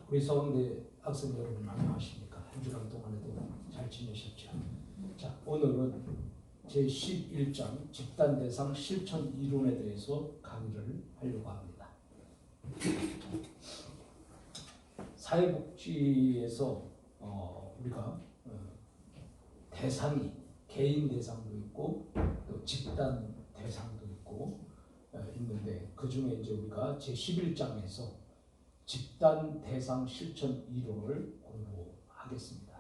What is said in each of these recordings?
우리 서강대 학생 여러분 안녕하십니까? 한 주간 동안에도 잘 지내셨죠? 자, 오늘은 제11장 집단대상 실천 이론에 대해서 강의를 하려고 합니다. 사회복지에서 우리가 대상이 개인 대상도 있고 또 집단 대상도 있고 있는데 그 중에 이제 우리가 제11장에서 집단 대상 실천 이론을 공부하겠습니다.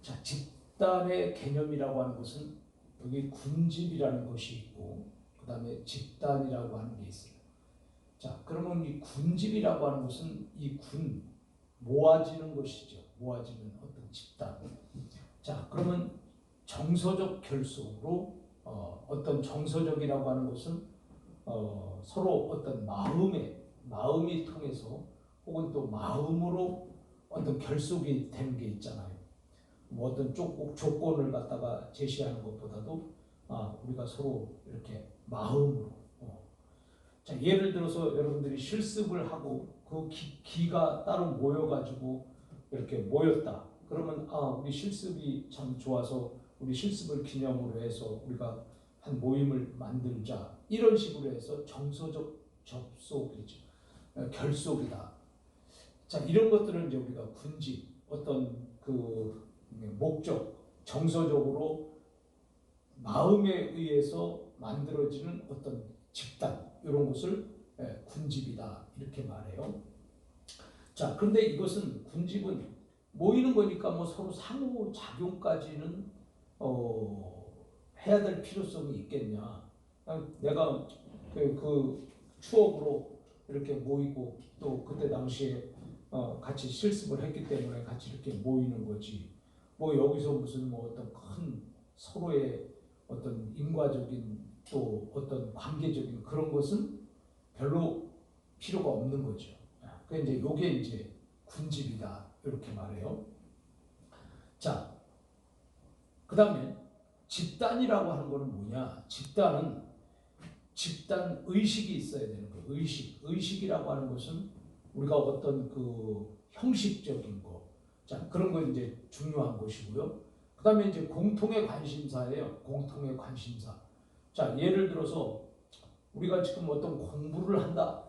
자, 집단의 개념이라고 하는 것은 여기 군집이라는 것이 있고 그 다음에 집단이라고 하는 게 있어요. 자, 그러면 이 군집이라고 하는 것은 이 군, 모아지는 것이죠. 모아지는 어떤 집단. 자, 그러면 정서적 결속으로 어떤 정서적이라고 하는 것은 서로 어떤 마음이 통해서 혹은 또 마음으로 어떤 결속이 되는 게 있잖아요. 뭐 어떤 조건을 갖다가 제시하는 것보다도 우리가 서로 이렇게 마음으로 자, 예를 들어서 여러분들이 실습을 하고 그 기가 따로 모여가지고 이렇게 모였다. 그러면 우리 실습이 참 좋아서 우리 실습을 기념으로 해서 우리가 한 모임을 만들자. 이런 식으로 해서 정서적 접속이죠. 결속이다. 자, 이런 것들은 이제 우리가 군집, 어떤 그 목적, 정서적으로 마음에 의해서 만들어지는 어떤 집단, 이런 것을 군집이다. 이렇게 말해요. 자, 그런데 이것은 군집은 모이는 거니까 뭐 서로 상호작용까지는 해야 될 필요성이 있겠냐. 내가 그 추억으로 이렇게 모이고 또 그때 당시에 같이 실습을 했기 때문에 같이 이렇게 모이는 거지. 뭐 여기서 무슨 뭐 어떤 큰 서로의 어떤 인과적인 또 어떤 관계적인 그런 것은 별로 필요가 없는 거죠. 그 이제 요게 이제 군집이다 이렇게 말해요. 자, 그다음에 집단이라고 하는 거는 뭐냐? 집단 의식이 있어야 되는 거예요. 의식이라고 하는 것은 우리가 어떤 그 형식적인 거, 자, 그런 거 이제 중요한 것이고요. 그다음에 이제 공통의 관심사예요. 공통의 관심사. 자, 예를 들어서 우리가 지금 어떤 공부를 한다.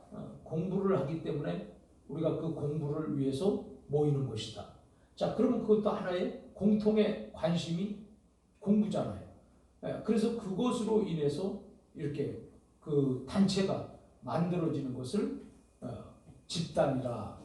공부를 하기 때문에 우리가 그 공부를 위해서 모이는 것이다. 자, 그러면 그것도 하나의 공통의 관심이 공부잖아요. 그래서 그것으로 인해서 이렇게 그 단체가 만들어지는 것을 집단이라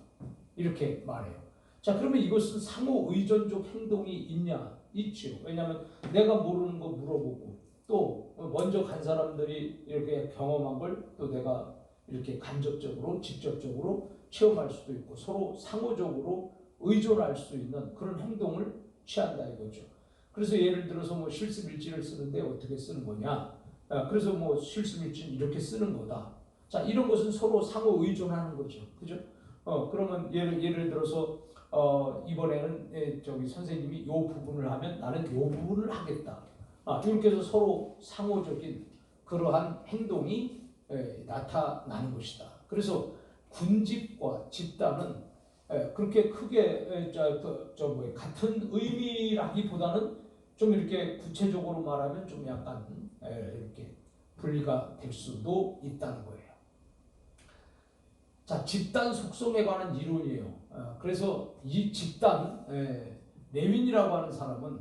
이렇게 말해요. 자, 그러면 이것은 상호 의존적 행동이 있냐? 있죠. 왜냐하면 내가 모르는 거 물어보고 또 먼저 간 사람들이 이렇게 경험한 걸 또 내가 이렇게 간접적으로 직접적으로 체험할 수도 있고 서로 상호적으로 의존할 수 있는 그런 행동을 취한다 이거죠. 그래서 예를 들어서 뭐 실습일지를 쓰는데 어떻게 쓰는 거냐? 그래서 뭐 실습일지는 이렇게 쓰는 거다. 자, 이런 것은 서로 상호 의존하는 거죠. 그죠? 그러면 예를 들어서 이번에는 저기 선생님이 요 부분을 하면 나는 요 부분을 하겠다. 이렇게 해서 서로 상호적인 그러한 행동이 나타나는 것이다. 그래서 군집과 집단은 그렇게 크게 같은 의미라기보다는 좀 이렇게 구체적으로 말하면 좀 약간 이렇게 분리가 될 수도 있다는 거예요. 자, 집단 속성에 관한 이론이에요. 그래서 이 집단 레윈이라고 하는 사람은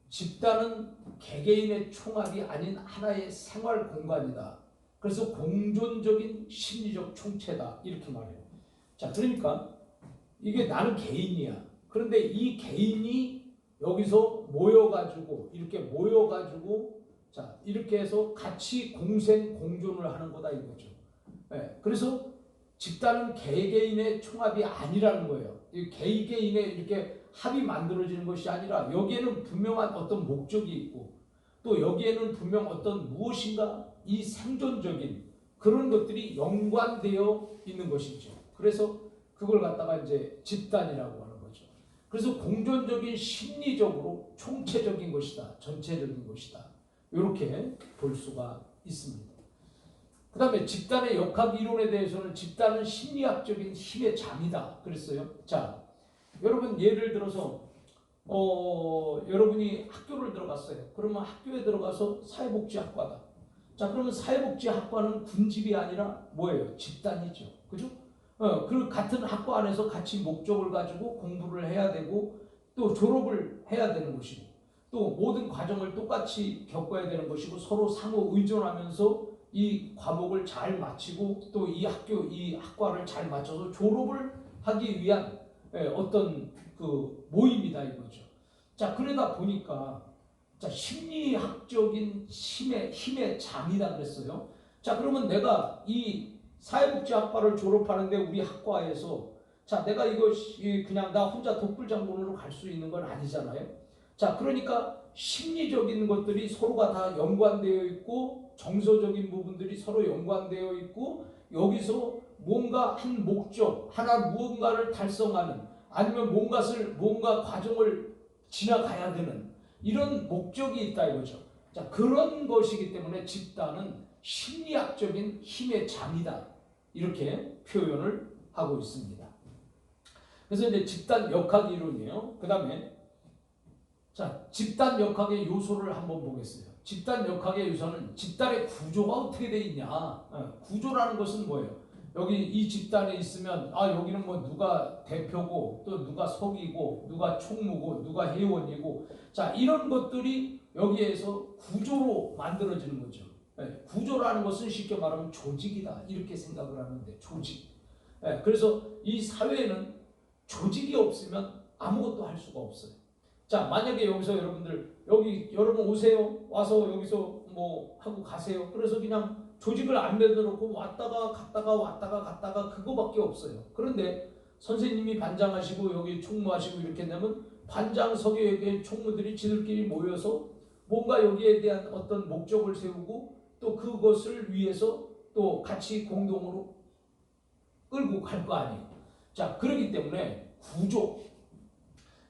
집단은 개개인의 총합이 아닌 하나의 생활 공간이다. 그래서 공존적인 심리적 총체다. 이렇게 말해요. 자, 그러니까 이게 나는 개인이야. 그런데 이 개인이 여기서 이렇게 모여가지고 자, 이렇게 해서 같이 공생 공존을 하는 거다 이거죠. 그래서 집단은 개개인의 총합이 아니라는 거예요. 이 개개인의 이렇게 합이 만들어지는 것이 아니라 여기에는 분명한 어떤 목적이 있고 또 여기에는 분명 어떤 무엇인가 이 생존적인 그런 것들이 연관되어 있는 것이죠. 그래서 그걸 갖다가 이제 집단이라고 하는 거죠. 그래서 공존적인 심리적으로 총체적인 것이다. 전체적인 것이다. 이렇게 볼 수가 있습니다. 그 다음에 집단의 역학 이론에 대해서는 집단은 심리학적인 힘의 장이다 그랬어요. 자, 여러분 예를 들어서 여러분이 학교를 들어갔어요. 그러면 학교에 들어가서 사회복지학과다. 자, 그러면 사회복지학과는 군집이 아니라 뭐예요? 집단이죠. 그죠? 그 같은 학과 안에서 같이 목적을 가지고 공부를 해야 되고 또 졸업을 해야 되는 것이고 또 모든 과정을 똑같이 겪어야 되는 것이고 서로 상호 의존하면서 이 과목을 잘 마치고 또 이 학교, 이 학과를 잘 마쳐서 졸업을 하기 위한 어떤 그 모임이다 이거죠. 자, 그러다 보니까 자, 심리학적인 힘의 장이다 그랬어요. 자, 그러면 내가 이 사회복지학과를 졸업하는데 우리 학과에서 자, 내가 이거 그냥 나 혼자 독불장군으로 갈 수 있는 건 아니잖아요. 자, 그러니까 심리적인 것들이 서로가 다 연관되어 있고 정서적인 부분들이 서로 연관되어 있고 여기서 뭔가 한 목적, 하나 무언가를 달성하는 아니면 뭔가 과정을 지나가야 되는 이런 목적이 있다 이거죠. 자, 그런 것이기 때문에 집단은 심리학적인 힘의 장이다. 이렇게 표현을 하고 있습니다. 그래서 이제 집단 역학 이론이에요. 그 다음에 자, 집단 역학의 요소를 한번 보겠어요. 집단 역학의 요소는 집단의 구조가 어떻게 되어 있냐. 구조라는 것은 뭐예요? 여기 이 집단에 있으면 여기는 뭐 누가 대표고 또 누가 서기고 누가 총무고 누가 회원이고 자, 이런 것들이 여기에서 구조로 만들어지는 거죠. 구조라는 것은 쉽게 말하면 조직이다 이렇게 생각을 하는데 조직. 그래서 이 사회에는 조직이 없으면 아무것도 할 수가 없어요. 자, 만약에 여기서 여러분 오세요. 와서 여기서 뭐 하고 가세요. 그래서 그냥 조직을 안 만들어 놓고 왔다가 갔다가 그거밖에 없어요. 그런데 선생님이 반장하시고 여기 총무하시고 이렇게 되면 반장석에 여기 총무들이 지들끼리 모여서 뭔가 여기에 대한 어떤 목적을 세우고 또 그것을 위해서 또 같이 공동으로 끌고 갈 거 아니에요. 자, 그렇기 때문에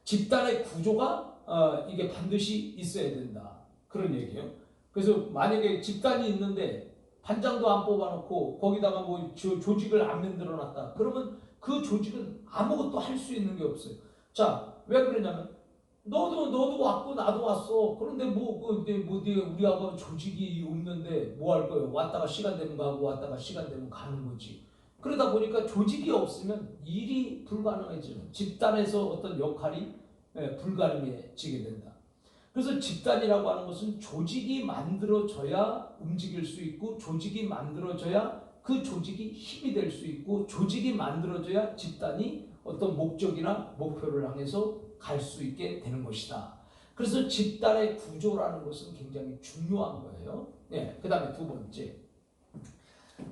집단의 구조가 이게 반드시 있어야 된다. 그런 얘기예요. 그래서 만약에 집단이 있는데 반장도 안 뽑아놓고 거기다가 뭐 조직을 안 만들어 놨다. 그러면 그 조직은 아무것도 할 수 있는 게 없어요. 자, 왜 그러냐면 너도 왔고 나도 왔어. 그런데 우리하고 조직이 없는데 뭐 할 거예요? 왔다가 시간 되면 가고 왔다가 시간 되면 가는 거지. 그러다 보니까 조직이 없으면 일이 불가능해지는 집단에서 어떤 역할이 불가능해지게 된다. 그래서 집단이라고 하는 것은 조직이 만들어져야 움직일 수 있고 조직이 만들어져야 그 조직이 힘이 될 수 있고 조직이 만들어져야 집단이 어떤 목적이나 목표를 향해서 갈 수 있게 되는 것이다. 그래서 집단의 구조라는 것은 굉장히 중요한 거예요. 그 다음에 두 번째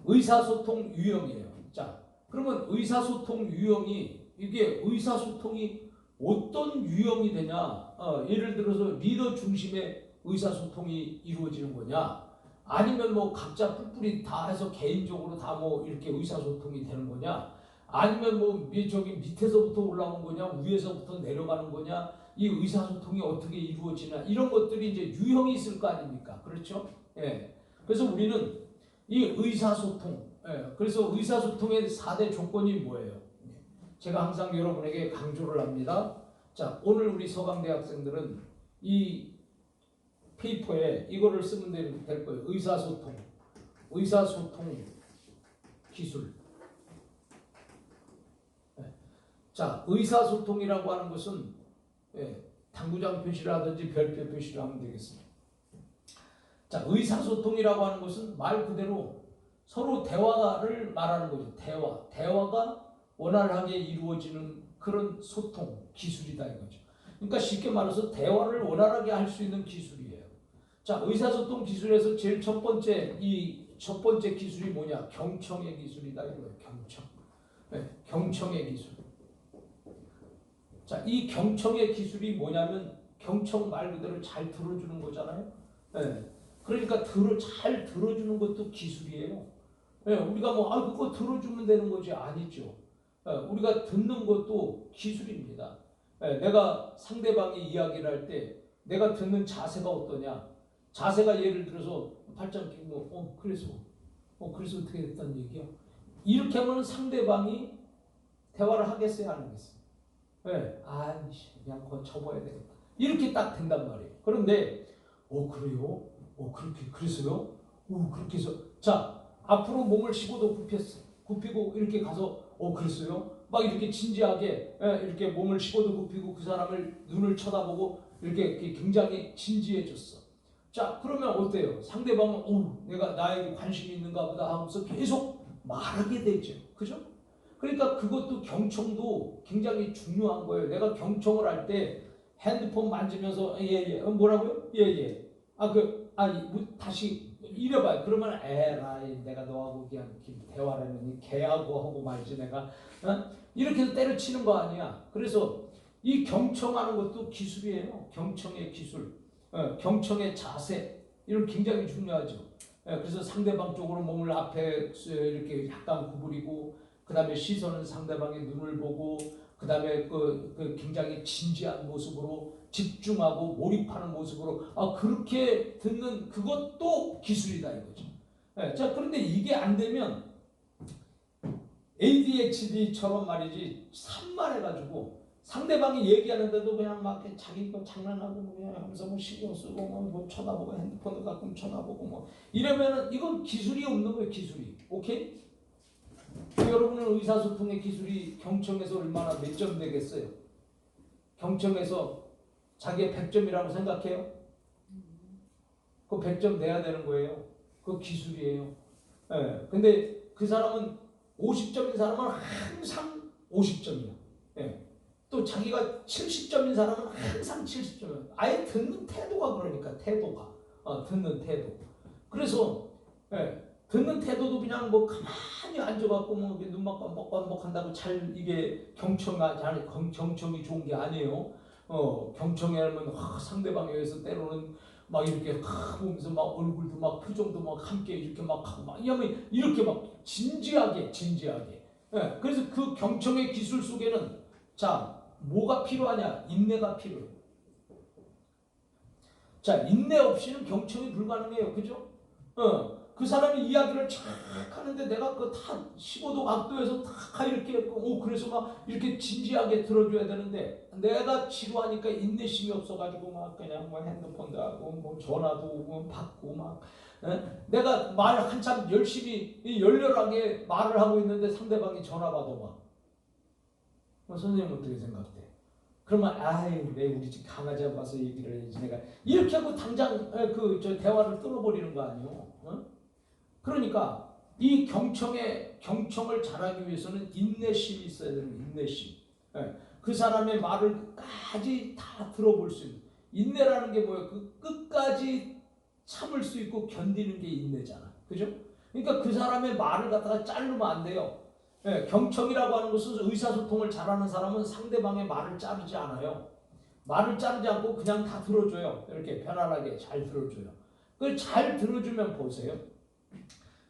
의사소통 유형이에요. 자, 그러면 의사소통 유형이 이게 의사소통이 어떤 유형이 되냐? 예를 들어서 리더 중심의 의사소통이 이루어지는 거냐? 아니면 뭐 각자 뿔뿔이 다 해서 개인적으로 다 뭐 이렇게 의사소통이 되는 거냐? 아니면 뭐 저기 밑에서부터 올라오는 거냐? 위에서부터 내려가는 거냐? 이 의사소통이 어떻게 이루어지나? 이런 것들이 이제 유형이 있을 거 아닙니까? 그렇죠? 그래서 우리는 이 의사소통, 그래서 의사소통의 4대 조건이 뭐예요? 제가 항상 여러분에게 강조를 합니다. 자, 오늘 우리 서강대 학생들은 이 페이퍼에 이거를 쓰면 될 거예요. 의사소통 기술. 자, 의사소통이라고 하는 것은 당구장 표시라든지 별표 표시를 하면 되겠습니다. 자, 의사소통이라고 하는 것은 말 그대로 서로 대화를 말하는 거죠. 대화가 원활하게 이루어지는 그런 소통 기술이다 이거죠. 그러니까 쉽게 말해서 대화를 원활하게 할 수 있는 기술이에요. 자, 의사소통 기술에서 제일 첫 번째 기술이 뭐냐? 경청의 기술이다 이거예요. 경청의 기술. 자, 이 경청의 기술이 뭐냐면 경청 말 그대로 잘 들어주는 거잖아요. 그러니까 잘 들어주는 것도 기술이에요. 우리가 그거 들어주면 되는 거지 아니죠. 우리가 듣는 것도 기술입니다. 내가 상대방이 이야기를 할 때 내가 듣는 자세가 어떠냐? 자세가 예를 들어서 팔짱 끼고 그래서 그래서 어떻게 됐다는 얘기야? 이렇게 하면 상대방이 대화를 하겠어요, 안 하겠어요? 네. 그냥 그거 접어야 되겠다. 이렇게 딱 된단 말이에요. 그런데 그래요? 그렇게 그래서요? 그렇게 해서 자 앞으로 몸을 15도 굽히고 이렇게 가서 그랬어요? 막 이렇게 진지하게 이렇게 몸을 15도 굽히고 그 사람을 눈을 쳐다보고 이렇게 굉장히 진지해졌어. 자 그러면 어때요? 상대방은 내가 나에게 관심이 있는가 보다 하면서 계속 말하게 되죠. 그죠? 그러니까 그것도 경청도 굉장히 중요한 거예요. 내가 경청을 할 때 핸드폰 만지면서 예예 뭐라고요? 예예 다시 이래봐요. 그러면 에라이 내가 너하고 그냥 대화를 했느니 걔하고 하고 말지 내가 이렇게 해서 때려치는 거 아니야. 그래서 이 경청하는 것도 기술이에요. 경청의 기술, 경청의 자세 이런 굉장히 중요하죠. 그래서 상대방 쪽으로 몸을 앞에 이렇게 약간 구부리고 그 다음에 시선은 상대방의 눈을 보고 그 다음에 그 굉장히 진지한 모습으로 집중하고 몰입하는 모습으로 그렇게 듣는 그것도 기술이다 이거죠. 자 그런데 이게 안 되면 ADHD처럼 말이지 산만해가지고 상대방이 얘기하는데도 그냥 막 자기 거 장난하고 그냥 하면서 뭐 신경 쓰고 뭐 쳐다보고 핸드폰도 가끔 쳐다보고 뭐 이러면은 이건 기술이 없는 거예요. 기술이. 오케이? 여러분은 의사소통의 기술이 경청에서 얼마나 몇 점 되겠어요? 경청에서 자기의 100점이라고 생각해요? 그 100점 내야 되는 거예요. 그 기술이에요. 근데 그 사람은 50점인 사람은 항상 50점이야. 또 자기가 70점인 사람은 항상 70점이야. 아예 듣는 태도가 그러니까 태도가 듣는 태도. 그래서 듣는 태도도 그냥 뭐 가만히 앉아갖고 뭐 눈만 깜빡깜빡 한다고 잘 이게 경청이 좋은 게 아니에요. 경청하면 상대방에 의해서 때로는 막 이렇게 보면서 막 얼굴도 막 표정도 막 함께 이렇게 막 하고 막 이렇게 막 진지하게. 그래서 그 경청의 기술 속에는 자 뭐가 필요하냐? 인내가 필요해요. 자 인내 없이는 경청이 불가능해요. 그죠? 그 사람이 이야기를 쫙 하는데 내가 그 다 15도 각도에서 다 이렇게 그래서 막 이렇게 진지하게 들어줘야 되는데 내가 지루하니까 인내심이 없어가지고 막 그냥 뭐 핸드폰도 하고 뭐 전화도 오고 받고 막 내가 말 한참 열심히 열렬하게 말을 하고 있는데 상대방이 전화 받아 막 선생님 어떻게 생각해? 그러면 왜 우리 집 강아지하고 와서 얘기를 해야지 내가 이렇게 하고 당장 저 대화를 끊어버리는 거 아니에요? 그러니까 이 경청을 잘하기 위해서는 인내심이 있어야 되는 거예요. 인내심. 그 사람의 말을 끝까지 다 들어볼 수 있는 인내라는 게 뭐예요? 그 끝까지 참을 수 있고 견디는 게 인내잖아. 그죠? 그러니까 그 사람의 말을 갖다가 자르면 안 돼요. 경청이라고 하는 것은 의사소통을 잘하는 사람은 상대방의 말을 자르지 않아요. 말을 자르지 않고 그냥 다 들어줘요. 이렇게 편안하게 잘 들어줘요. 그걸 잘 들어주면 보세요.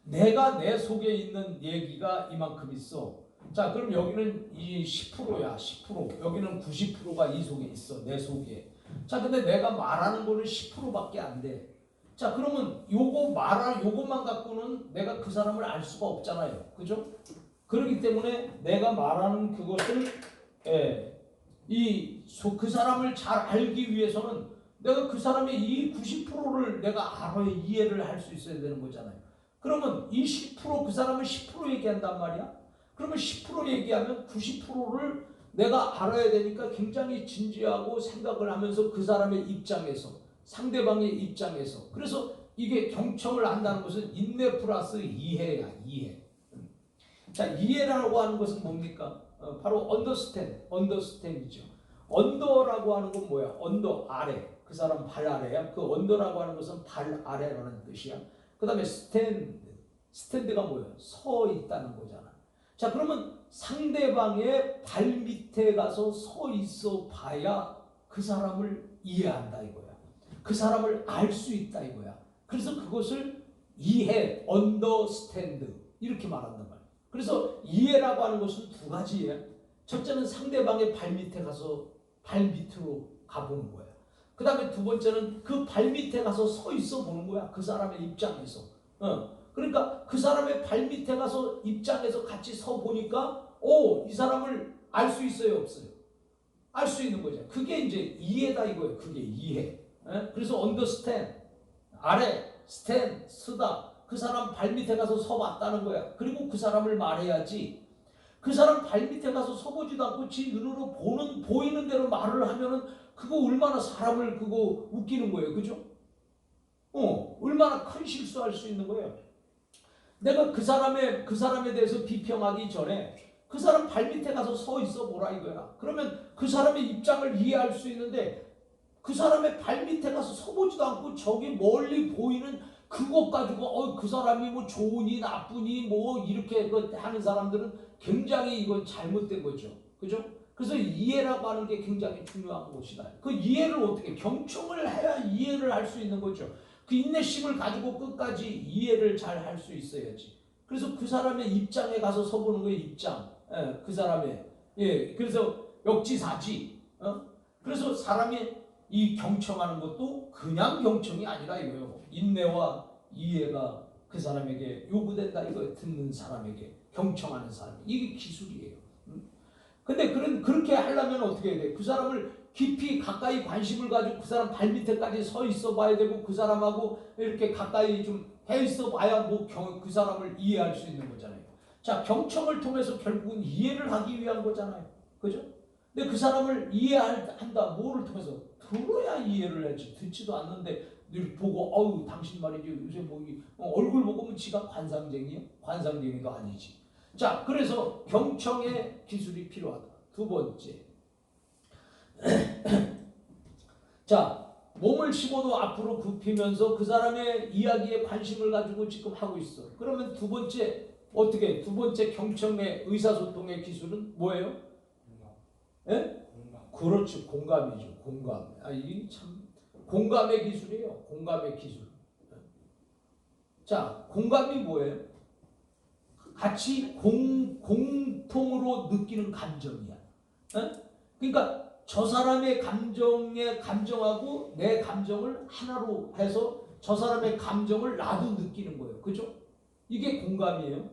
내가 내 속에 있는 얘기가 이만큼 있어. 자, 그럼 여기는 이 10%야. 10%. 여기는 90%가 이 속에 있어. 내 속에. 자, 근데 내가 말하는 거는 10%밖에 안 돼. 자, 그러면 요것만 갖고는 내가 그 사람을 알 수가 없잖아요. 그죠? 그렇기 때문에 내가 말하는 그것을 그 사람을 잘 알기 위해서는 내가 그 사람의 이 90%를 내가 알아야 이해를 할 수 있어야 되는 거잖아요. 그러면 이 10%그 사람은 10% 얘기한단 말이야. 그러면 10% 얘기하면 90%를 내가 알아야 되니까 굉장히 진지하고 생각을 하면서 그 사람의 입장에서 상대방의 입장에서 그래서 이게 경청을 한다는 것은 인내 플러스 이해야. 이해. 자, 이해라고 하는 것은 뭡니까? 바로 understand이죠. 언더라고 하는 건 뭐야? 언더, 아래. 그 사람 발 아래야. 그 언더라고 하는 것은 발 아래라는 뜻이야. 그 다음에 스탠드가 뭐예요? 서 있다는 거잖아. 자, 그러면 상대방의 발 밑에 가서 서 있어 봐야 그 사람을 이해한다 이거야. 그 사람을 알 수 있다 이거야. 그래서 그것을 이해, understand 이렇게 말한단 말이야. 그래서 이해라고 하는 것은 두 가지예요. 첫째는 상대방의 발 밑에 가서 발 밑으로 가보는 거야. 그 다음에 두 번째는 그 발 밑에 가서 서 있어 보는 거야. 그 사람의 입장에서. 그러니까 그 사람의 발밑에 가서 입장에서 같이 서 보니까 이 사람을 알 수 있어요, 없어요? 알 수 있는 거죠. 그게 이제 이해다 이거예요. 그게 이해. 그래서 understand, 아래, stand, 쓰다. 그 사람 발밑에 가서 서봤다는 거야. 그리고 그 사람을 말해야지. 그 사람 발밑에 가서 서보지도 않고 지 눈으로 보이는 대로 말을 하면은 그거 얼마나 사람을 그거 웃기는 거예요. 그죠? 얼마나 큰 실수할 수 있는 거예요. 내가 그 사람에 대해서 비평하기 전에 그 사람 발밑에 가서 서 있어 보라 이거야. 그러면 그 사람의 입장을 이해할 수 있는데 그 사람의 발밑에 가서 서보지도 않고 저기 멀리 보이는 그것 가지고 그 사람이 뭐 좋으니 나쁘니 뭐 이렇게 하는 사람들은 굉장히 이건 잘못된 거죠. 그죠? 그래서 이해라고 하는 게 굉장히 중요한 것이다. 그 이해를 어떻게 경청을 해야 이해를 할 수 있는 거죠. 그 인내심을 가지고 끝까지 이해를 잘 할 수 있어야지. 그래서 그 사람의 입장에 가서 서보는 거예요. 입장. 그 사람의 그래서 역지사지. 그래서 사람이 이 경청하는 것도 그냥 경청이 아니라 이거예요. 인내와 이해가 그 사람에게 요구된다 이거 듣는 사람에게 경청하는 사람 이게 기술이에요. 근데 그렇게 하려면 어떻게 해야 돼? 그 사람을 깊이 가까이 관심을 가지고 그 사람 발밑에까지 서 있어 봐야 되고 그 사람하고 이렇게 가까이 좀 해 있어 봐야 그 사람을 이해할 수 있는 거잖아요. 자, 경청을 통해서 결국은 이해를 하기 위한 거잖아요. 그죠? 근데 그 사람을 이해한다. 뭐를 통해서? 들어야 이해를 하지. 듣지도 않는데 늘 보고 당신 말이지 요새 뭐 얼굴 보고 뭐 지가 관상쟁이야? 관상쟁이도 아니지. 자, 그래서 경청의 기술이 필요하다. 두 번째. 자, 몸을 15도 앞으로 굽히면서 그 사람의 이야기에 관심을 가지고 지금 하고 있어. 그러면 두 번째 경청의 의사소통의 기술은 뭐예요? 예? 그렇죠. 공감이죠. 공감. 이게 참 공감의 기술이에요. 공감의 기술. 자, 공감이 뭐예요? 같이 공통으로 느끼는 감정이야. 그러니까 저 사람의 감정하고 내 감정을 하나로 해서 저 사람의 감정을 나도 느끼는 거예요. 그죠? 이게 공감이에요.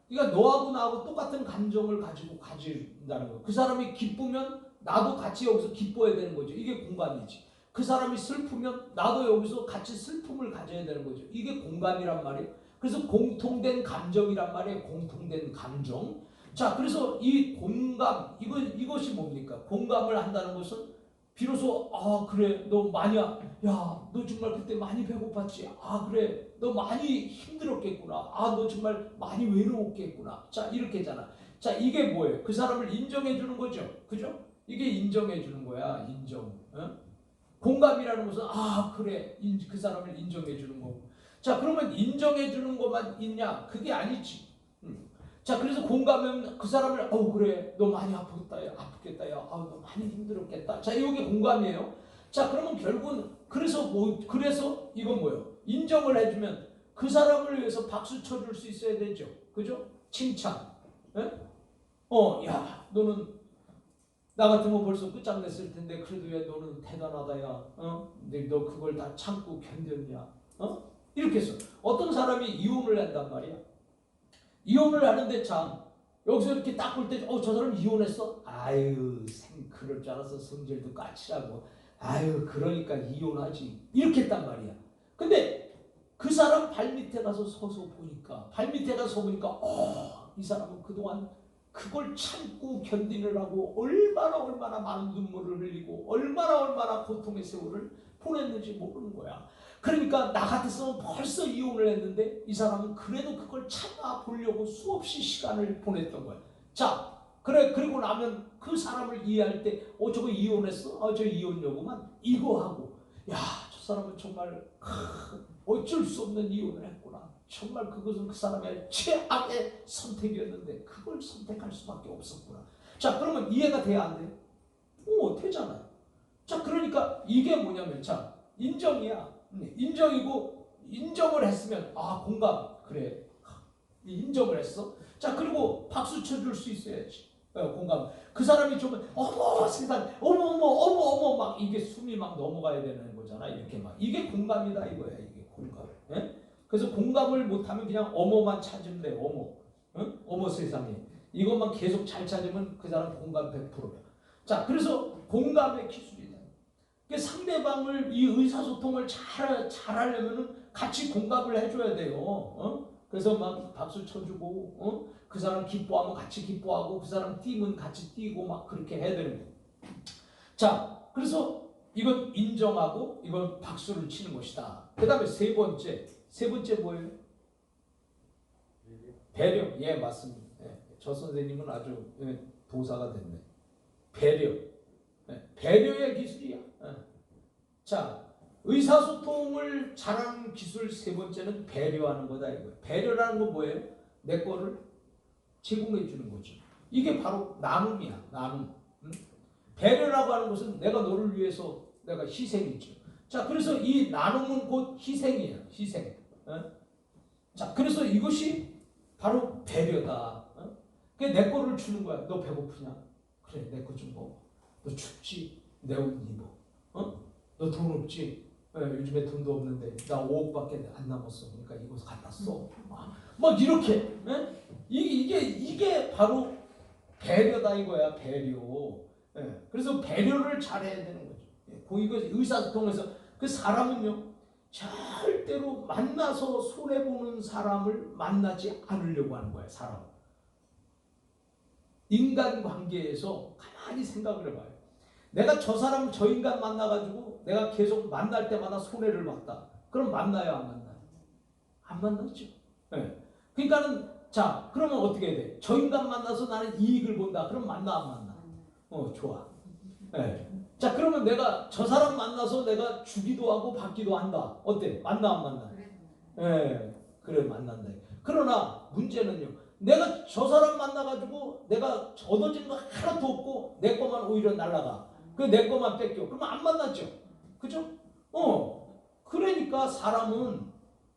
그러니까 너하고 나하고 똑같은 감정을 가진다는 거예요. 그 사람이 기쁘면 나도 같이 여기서 기뻐야 되는 거죠. 이게 공감이지. 그 사람이 슬프면 나도 여기서 같이 슬픔을 가져야 되는 거죠. 이게 공감이란 말이에요. 그래서 공통된 감정이란 말이에요. 공통된 감정. 자, 그래서 이 공감, 이것이 뭡니까? 공감을 한다는 것은 비로소 그래 너 많이야. 야, 너 정말 그때 많이 배고팠지. 그래 너 많이 힘들었겠구나. 너 정말 많이 외로웠겠구나. 자, 이렇게잖아. 자, 이게 뭐예요? 그 사람을 인정해 주는 거죠. 그죠? 이게 인정해 주는 거야. 인정. 공감이라는 것은 그래 그 사람을 인정해 주는 거고. 자, 그러면 인정해 주는 것만 있냐? 그게 아니지. 자, 그래서 공감하면 그 사람을 그래 너 많이 아프겠다 야 너 많이 힘들었겠다. 자, 이게 공감이에요. 자, 그러면 결국은 그래서 이건 뭐예요? 인정을 해주면 그 사람을 위해서 박수 쳐줄 수 있어야 되죠. 그죠? 칭찬. 야 너는 나 같으면 벌써 끝장냈을 텐데 그래도 왜 너는 대단하다 야. 근데 너 그걸 다 참고 견뎠냐. 이렇게 해서 어떤 사람이 이혼을 한단 말이야. 이혼을 하는데 참 여기서 이렇게 딱 볼 때 저 사람 이혼했어? 그럴 줄 알았어. 성질도 까칠하고 그러니까 이혼하지. 이렇게 했단 말이야. 근데 그 사람 발밑에 가서 서서 보니까 이 사람은 그동안 그걸 참고 견디느라고 얼마나 많은 눈물을 흘리고 얼마나 고통의 세월을 보냈는지 모르는 거야. 그러니까 나 같았으면 벌써 이혼을 했는데 이 사람은 그래도 그걸 참아 보려고 수없이 시간을 보냈던 거야. 자, 그리고 나면 그 사람을 이해할 때 저거 이혼했어? 저 이혼 여부만 이거 하고 저 사람은 정말 어쩔 수 없는 이혼을 했구나. 정말 그것은 그 사람의 최악의 선택이었는데 그걸 선택할 수밖에 없었구나. 자, 그러면 이해가 돼야 안 돼요? 되잖아요. 자, 그러니까 이게 뭐냐면 자, 인정이야. 인정이고 인정을 했으면 공감. 그래. 인정을 했어. 자, 그리고 박수 쳐줄 수 있어야지. 공감. 그 사람이 좀 어머 세상 어머 막 이게 숨이 막 넘어가야 되는 거잖아. 이렇게 막 이게 공감이다 이거야. 이게 공감. 그래서 공감을 못하면 그냥 어머만 찾으면 돼요. 어머. 응? 어머 세상에. 이것만 계속 잘 찾으면 그 사람 공감 100%야. 자, 그래서 공감의 기술이다. 상대방을 이 의사소통을 잘하려면은 같이 공감을 해줘야 돼요. 그래서 막 박수 쳐주고, 그 사람 기뻐하면 같이 기뻐하고, 그 사람 뛰면 같이 뛰고 막 그렇게 해야 되는 거예요. 자, 그래서 이건 인정하고 이건 박수를 치는 것이다. 그 다음에 세 번째 뭐예요? 배려. 예, 맞습니다. 예, 저 선생님은 아주 도사가 됐네. 배려. 예, 배려의 기술이야. 예. 자, 의사소통을 잘하는 기술 세 번째는 배려하는 거다 이거예요. 배려라는 건 뭐예요? 내 거를 제공해 주는 거죠. 이게 바로 나눔이야. 나눔. 배려라고 하는 것은 내가 너를 위해서 내가 희생이죠. 자, 그래서 이 나눔은 곧 희생이에요. 희생. 자, 그래서 이것이 바로 배려다. 내 거를 주는 거야. 너 배고프냐? 그래, 내 거 좀 먹어. 너 춥지? 내 옷 입어. 너 돈 없지? 요즘에 돈도 없는데 나 5억밖에 안 남았어. 그러니까 이거 갖다 써. 막 이렇게. 이게 바로 배려다 이거야. 배려. 그래서 배려를 잘해야 되는 거죠. 이거 의사소통에서 그 사람은요 절대로 만나서 손해 보는 사람을 만나지 않으려고 하는 거야. 사람. 인간관계에서 가만히 생각을 해봐요. 내가 저 사람 저 인간 만나가지고 내가 계속 만날 때마다 손해를 봤다. 그럼 만나요 안 만나요? 안 만나죠. 그러니까는 자 그러면 어떻게 해야 돼? 저 인간 만나서 나는 이익을 본다. 그럼 만나 안 만나? 좋아. 자 그러면 내가 저 사람 만나서 내가 주기도 하고 받기도 한다. 어때? 만나 안 만나? 그래 만난다. 그러나 문제는요. 내가 저 사람 만나가지고 내가 얻어진 거 하나도 없고 내 것만 오히려 날라가. 그 내 것만 뺏겨. 그러면 안 만나죠. 그죠? 그러니까 사람은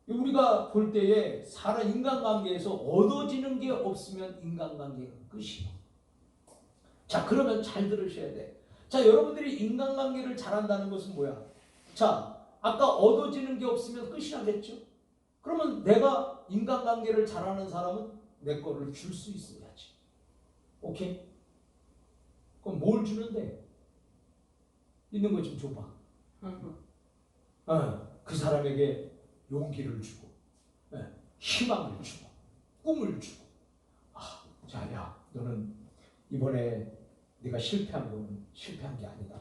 우리가 볼 때에 사람 인간관계에서 얻어지는 게 없으면 인간관계가 끝이에요. 자 그러면 잘 들으셔야 돼. 자 여러분들이 인간관계를 잘한다는 것은 뭐야? 자 아까 얻어지는 게 없으면 끝이라겠죠? 그러면 내가 인간관계를 잘하는 사람은 내 거를 줄 수 있어야지. 오케이? 그럼 뭘 주는데? 있는 거 좀 줘봐. 그 사람에게 용기를 주고 희망을 주고 꿈을 주고 자, 야 너는 이번에 네가 실패한 거는 실패한 게 아니다.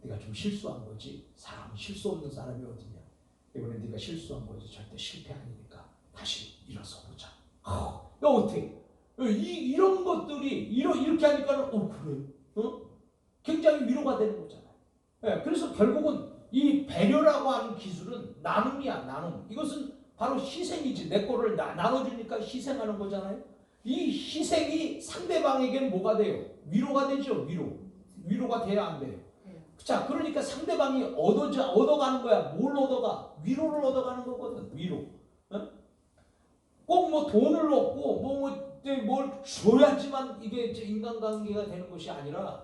네가 좀 실수한 거지. 사람은 실수 없는 사람이 어디냐. 이번에 네가 실수한 거지. 절대 실패 아니니까 다시 일어서 보자. 야 어떻게? 이런 것들이 이렇게 하니까 그래. 굉장히 위로가 되는 거잖아요. 그래서 결국은 이 배려라고 하는 기술은 나눔이야. 나눔. 이것은 바로 희생이지. 내 거를 나눠주니까 희생하는 거잖아요. 이 희생이 상대방에게는 뭐가 돼요? 위로가 되죠. 위로가 돼야 안 돼요. 자, 그러니까 상대방이 얻어가는 거야. 뭘 얻어가? 위로를 얻어가는 거거든. 위로. 꼭 뭐 돈을 얻고 뭘 줘야지만 이게 인간관계가 되는 것이 아니라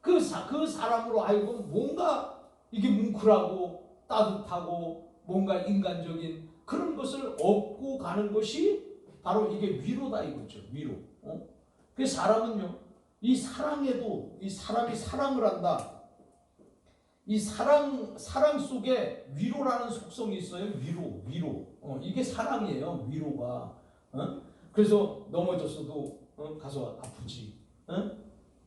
그 사람으로 하여금 뭔가 이게 뭉클하고 따뜻하고 뭔가 인간적인 그런 것을 얻고 가는 것이 바로 이게 위로다 이거죠. 위로. 그 사람은요. 이 사랑에도 이 사람이 사랑을 한다. 이 사랑 속에 위로라는 속성이 있어요. 위로. 이게 사랑이에요. 위로가. 그래서 넘어졌어도 가서 아프지.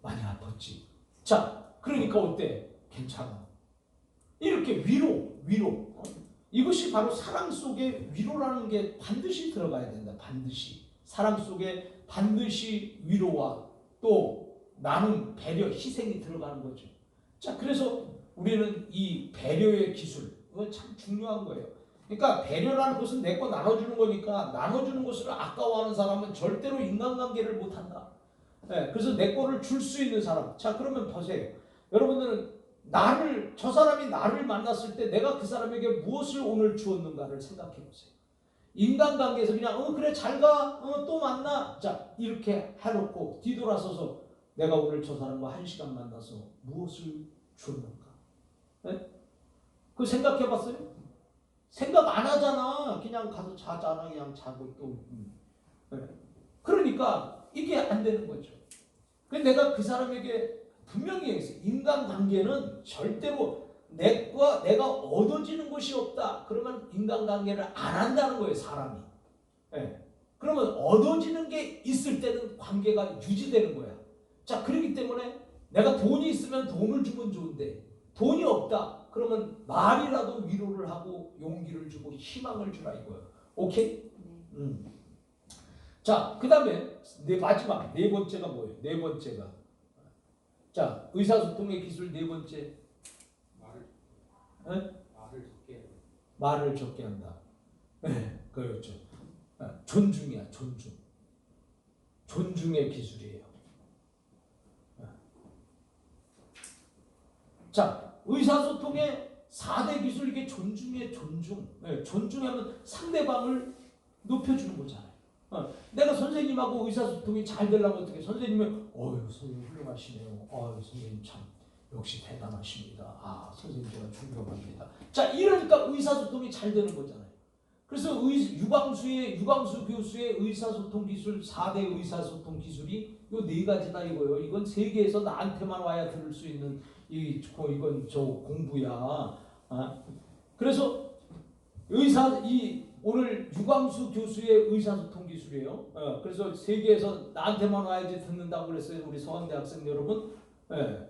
많이 아팠지. 자, 그러니까 어때? 괜찮아. 이렇게 위로. 이것이 바로 사랑 속에 위로라는 게 반드시 들어가야 된다. 반드시. 사랑 속에 반드시 위로와 또 나눔, 배려, 희생이 들어가는 거죠. 자, 그래서 우리는 이 배려의 기술, 이건 참 중요한 거예요. 그러니까 배려라는 것은 내 거 나눠주는 거니까 나눠주는 것을 아까워하는 사람은 절대로 인간관계를 못한다. 그래서 내 거를 줄 수 있는 사람. 자, 그러면 보세요. 여러분들은 저 사람이 나를 만났을 때 내가 그 사람에게 무엇을 오늘 주었는가를 생각해 보세요. 인간관계에서 그냥 그래 잘 가, 또 만나. 자 이렇게 해놓고 뒤돌아서서 내가 오늘 저 사람과 1시간 만나서 무엇을 주었는가? 그거 생각해 봤어요? 생각 안 하잖아. 그냥 가서 자잖아. 그냥 자고 또. 네. 그러니까 이게 안 되는 거죠. 그래서 내가 그 사람에게 분명히 얘기했어요. 인간관계는 절대로 내가 얻어지는 것이 없다. 그러면 인간관계를 안 한다는 거예요. 사람이. 네. 그러면 얻어지는 게 있을 때는 관계가 유지되는 거야. 자, 그렇기 때문에 내가 돈이 있으면 돈을 주면 좋은데 돈이 없다. 그러면 말이라도 위로를 하고 용기를 주고 희망을 주라 이거예요. 오케이? 자, 그 다음에 마지막 네 번째가 뭐예요? 네 번째가 자, 의사소통의 기술 네 번째 말을 적게 한다. 네, 그렇죠. 존중이야, 존중. 존중의 기술이에요. 자, 의사소통의 4대 기술 이게 존중의 존중. 네, 존중하면 상대방을 높여주는 거잖아요. 내가 선생님하고 의사소통이 잘 되려면 어떻게 선생님이 선생님 훌륭하시네요. 선생님 참 역시 대단하십니다. 선생님 제가 존경합니다. 자, 이러니까 의사소통이 잘 되는 거잖아요. 그래서 유광수 교수의 의사소통 기술 4대 의사소통 기술이 요 네 가지다 이거예요. 이건 세계에서 나한테만 와야 들을 수 있는 이건 저 공부야. 그래서 오늘 유광수 교수의 의사소통 기술이에요. 그래서 세계에서 나한테만 와야지 듣는다고 그랬어요. 우리 서강대 학생 여러분.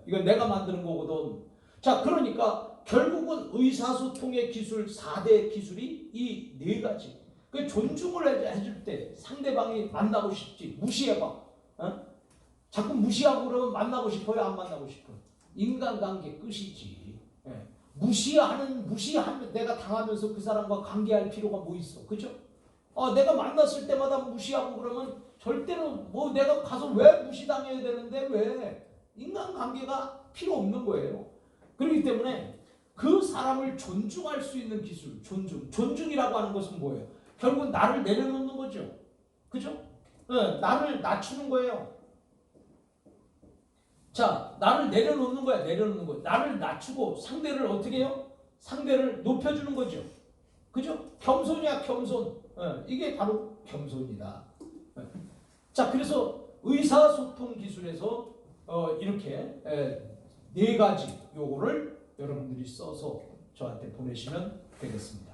이건 내가 만드는 거거든. 자, 그러니까 결국은 의사소통의 기술 4대 기술이 이 네 가지. 그 존중을 해줄 때 상대방이 만나고 싶지. 무시해봐. 자꾸 무시하고 그러면 만나고 싶어요? 안 만나고 싶어요? 인간관계 끝이지. 무시하면 내가 당하면서 그 사람과 관계할 필요가 뭐 있어? 그죠? 내가 만났을 때마다 무시하고 그러면 절대로 내가 가서 왜 무시당해야 되는데 왜? 인간관계가 필요 없는 거예요. 그렇기 때문에 그 사람을 존중할 수 있는 기술, 존중이라고 하는 것은 뭐예요? 결국은 나를 내려놓는 거죠. 그죠? 나를 낮추는 거예요. 자, 나를 내려놓는 거야. 나를 낮추고 상대를 어떻게 해요? 상대를 높여주는 거죠. 그죠? 겸손이야, 겸손. 이게 바로 겸손이다. 자, 그래서 의사소통 기술에서 이렇게 네 가지 요거를 여러분들이 써서 저한테 보내시면 되겠습니다.